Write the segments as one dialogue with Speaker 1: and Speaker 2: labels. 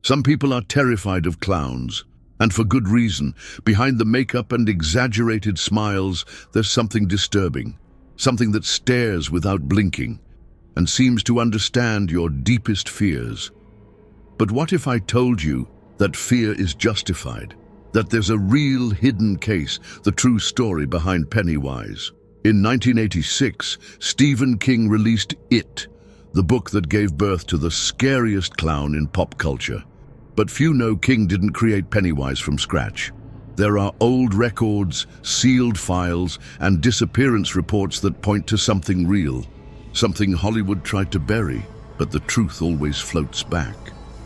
Speaker 1: Some people are terrified of clowns, and for good reason. Behind the makeup and exaggerated smiles, there's something disturbing, something that stares without blinking, and seems to understand your deepest fears. But what if I told you that fear is justified? That there's a real hidden case, the true story behind Pennywise. In 1986, Stephen King released It, the book that gave birth to the scariest clown in pop culture. But few know King didn't create Pennywise from scratch. There are old records, sealed files, and disappearance reports that point to something real, something Hollywood tried to bury, but the truth always floats back.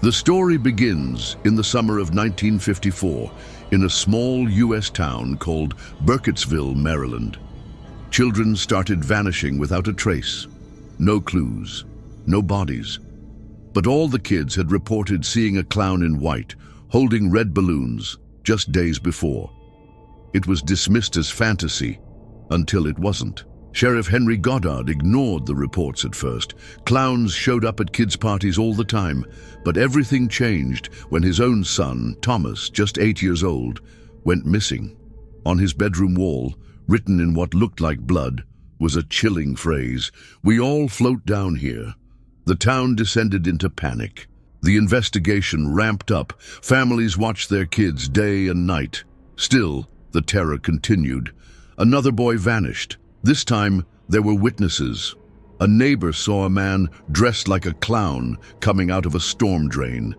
Speaker 1: The story begins in the summer of 1954 in a small U.S. town called Burkittsville, Maryland. Children started vanishing without a trace. No clues, no bodies. But all the kids had reported seeing a clown in white, holding red balloons, just days before. It was dismissed as fantasy, until it wasn't. Sheriff Henry Goddard ignored the reports at first. Clowns showed up at kids' parties all the time, but everything changed when his own son, Thomas, just 8 years old, went missing. On his bedroom wall, written in what looked like blood, was a chilling phrase, "We all float down here." The town descended into panic. The investigation ramped up. Families watched their kids day and night. Still, the terror continued. Another boy vanished. This time, there were witnesses. A neighbor saw a man dressed like a clown coming out of a storm drain.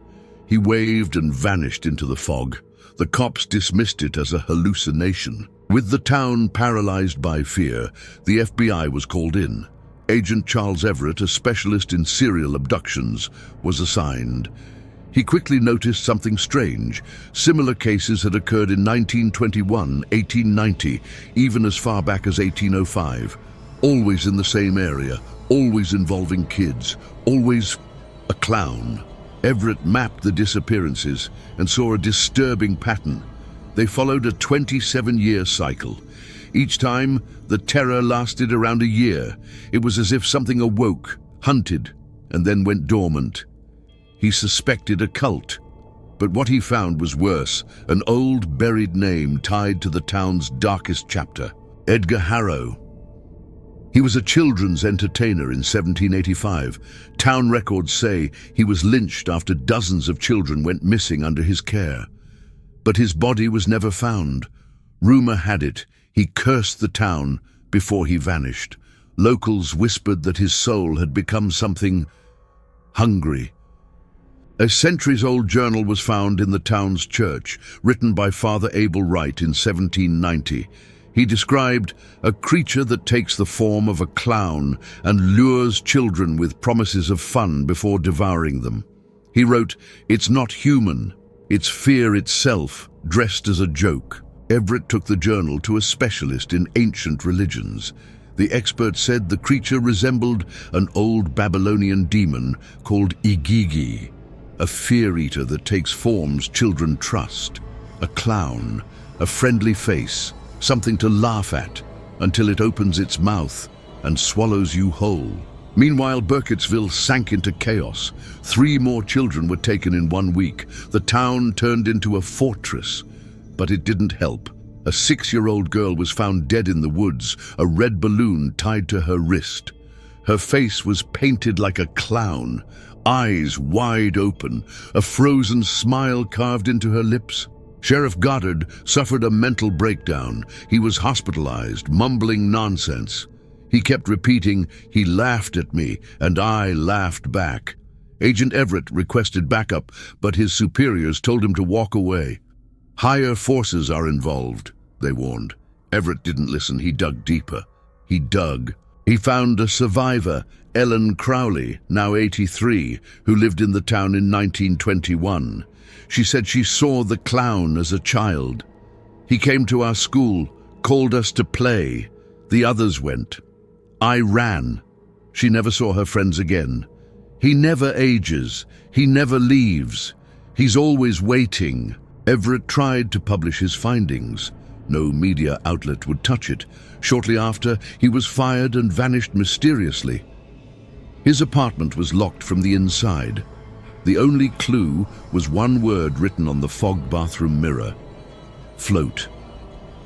Speaker 1: He waved and vanished into the fog. The cops dismissed it as a hallucination. With the town paralyzed by fear, the FBI was called in. Agent Charles Everett, a specialist in serial abductions, was assigned. He quickly noticed something strange. Similar cases had occurred in 1921, 1890, even as far back as 1805. Always in the same area, always involving kids, always a clown. Everett mapped the disappearances and saw a disturbing pattern. They followed a 27-year cycle. Each time, the terror lasted around a year. It was as if something awoke, hunted, and then went dormant. He suspected a cult, but what he found was worse, an old buried name tied to the town's darkest chapter, Edgar Harrow. He was a children's entertainer in 1785. Town records say he was lynched after dozens of children went missing under his care. But his body was never found. Rumor had it he cursed the town before he vanished. Locals whispered that his soul had become something hungry. A centuries-old journal was found in the town's church, written by Father Abel Wright in 1790. He described a creature that takes the form of a clown and lures children with promises of fun before devouring them. He wrote, "It's not human, it's fear itself, dressed as a joke." Everett took the journal to a specialist in ancient religions. The expert said the creature resembled an old Babylonian demon called Igigi, a fear-eater that takes forms children trust. A clown, a friendly face, something to laugh at, until it opens its mouth and swallows you whole. Meanwhile, Burkittsville sank into chaos. 3 more children were taken in 1 week. The town turned into a fortress. But it didn't help. A 6-year-old girl was found dead in the woods, a red balloon tied to her wrist. Her face was painted like a clown, eyes wide open, a frozen smile carved into her lips. Sheriff Goddard suffered a mental breakdown. He was hospitalized, mumbling nonsense. He kept repeating, "He laughed at me, and I laughed back." Agent Everett requested backup, but his superiors told him to walk away. "Higher forces are involved," they warned. Everett didn't listen. He dug deeper. He dug. He found a survivor, Ellen Crowley, now 83, who lived in the town in 1921. She said she saw the clown as a child. "He came to our school, called us to play. The others went. I ran." She never saw her friends again. "He never ages. He never leaves. He's always waiting." Everett tried to publish his findings. No media outlet would touch it. Shortly after, he was fired and vanished mysteriously. His apartment was locked from the inside. The only clue was one word written on the fog bathroom mirror: float.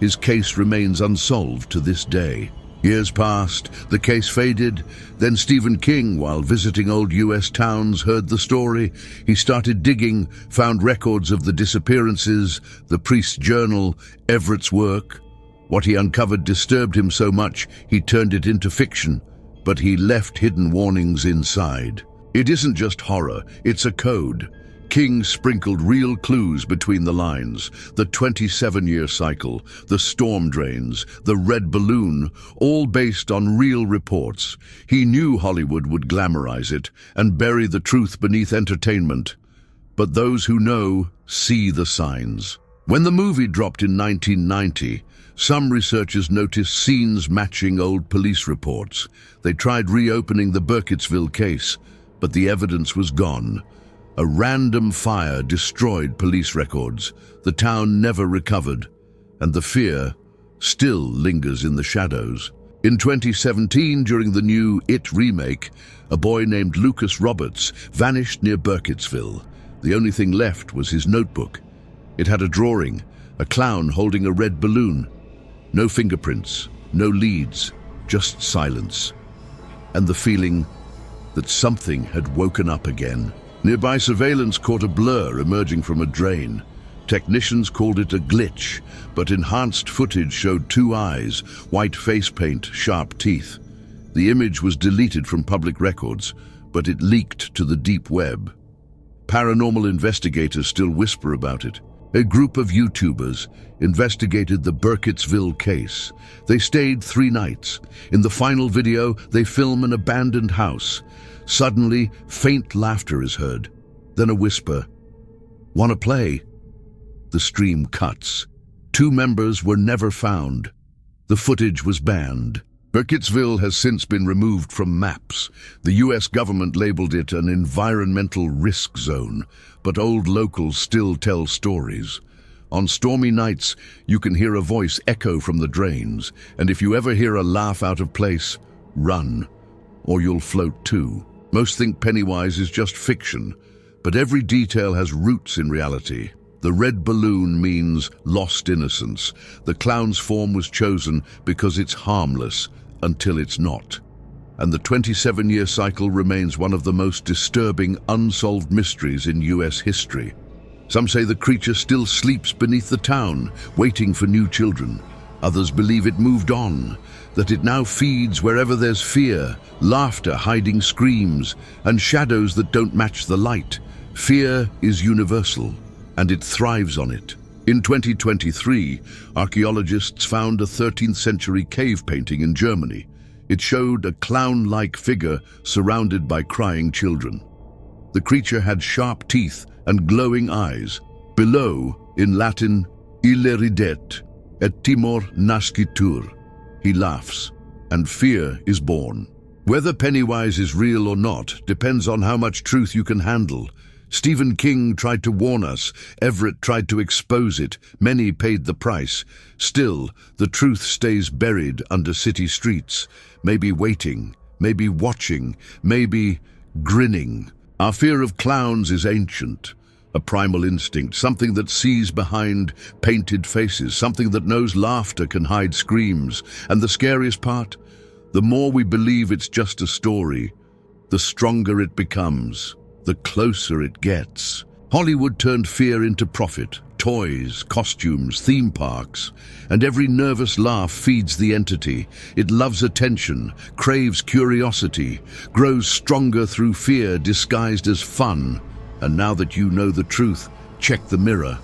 Speaker 1: His case remains unsolved to this day. Years passed, the case faded, then Stephen King, while visiting old US towns, heard the story. He started digging, found records of the disappearances, the priest's journal, Everett's work. What he uncovered disturbed him so much, he turned it into fiction, but he left hidden warnings inside. It isn't just horror, it's a code. King sprinkled real clues between the lines: the 27-year cycle, the storm drains, the red balloon, all based on real reports. He knew Hollywood would glamorize it and bury the truth beneath entertainment. But those who know see the signs. When the movie dropped in 1990, some researchers noticed scenes matching old police reports. They tried reopening the Burkittsville case, but the evidence was gone. A random fire destroyed police records. The town never recovered, and the fear still lingers in the shadows. In 2017, during the new It remake, a boy named Lucas Roberts vanished near Burkittsville. The only thing left was his notebook. It had a drawing, a clown holding a red balloon. No fingerprints, no leads, just silence. And the feeling that something had woken up again. Nearby surveillance caught a blur emerging from a drain. Technicians called it a glitch, but enhanced footage showed two eyes, white face paint, sharp teeth. The image was deleted from public records, but it leaked to the deep web. Paranormal investigators still whisper about it. A group of YouTubers investigated the Burkittsville case. They stayed 3 nights. In the final video, they film an abandoned house. Suddenly, faint laughter is heard. Then a whisper. "Wanna play?" The stream cuts. 2 members were never found. The footage was banned. Burkittsville has since been removed from maps. The US government labeled it an environmental risk zone, but old locals still tell stories. On stormy nights, you can hear a voice echo from the drains, and if you ever hear a laugh out of place, run, or you'll float too. Most think Pennywise is just fiction, but every detail has roots in reality. The red balloon means lost innocence. The clown's form was chosen because it's harmless until it's not. And the 27-year cycle remains one of the most disturbing unsolved mysteries in US history. Some say the creature still sleeps beneath the town, waiting for new children. Others believe it moved on, that it now feeds wherever there's fear, laughter hiding screams, and shadows that don't match the light. Fear is universal, and it thrives on it. In 2023, archaeologists found a 13th century cave painting in Germany. It showed a clown-like figure surrounded by crying children. The creature had sharp teeth and glowing eyes. Below, in Latin, ille ridet, et timor nascitur. He laughs, and fear is born. Whether Pennywise is real or not depends on how much truth you can handle. Stephen King tried to warn us. Everett tried to expose it. Many paid the price. Still, the truth stays buried under city streets, maybe waiting, maybe watching, maybe grinning. Our fear of clowns is ancient. A primal instinct, something that sees behind painted faces, something that knows laughter can hide screams. And the scariest part? The more we believe it's just a story, the stronger it becomes, the closer it gets. Hollywood turned fear into profit. Toys, costumes, theme parks, and every nervous laugh feeds the entity. It loves attention, craves curiosity, grows stronger through fear disguised as fun. And now that you know the truth, check the mirror.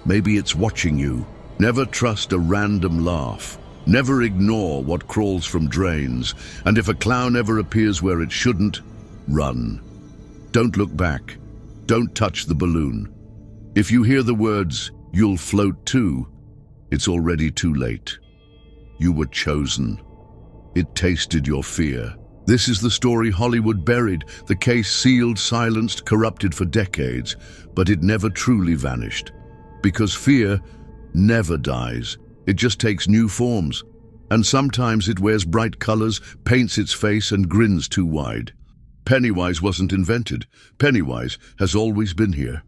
Speaker 1: Maybe it's watching you. Never trust a random laugh. Never ignore what crawls from drains. And if a clown ever appears where it shouldn't, run. Don't look back. Don't touch the balloon. If you hear the words, "You'll float too," it's already too late. You were chosen. It tasted your fear. This is the story Hollywood buried, the case sealed, silenced, corrupted for decades, but it never truly vanished. Because fear never dies. It just takes new forms. And sometimes it wears bright colors, paints its face, and grins too wide. Pennywise wasn't invented. Pennywise has always been here.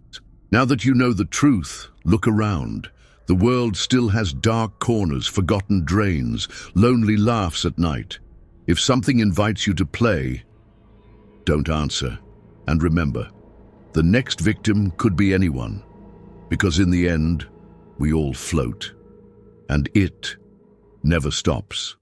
Speaker 1: Now that you know the truth, look around. The world still has dark corners, forgotten drains, lonely laughs at night. If something invites you to play, don't answer. And remember, the next victim could be anyone, because in the end, we all float, and it never stops.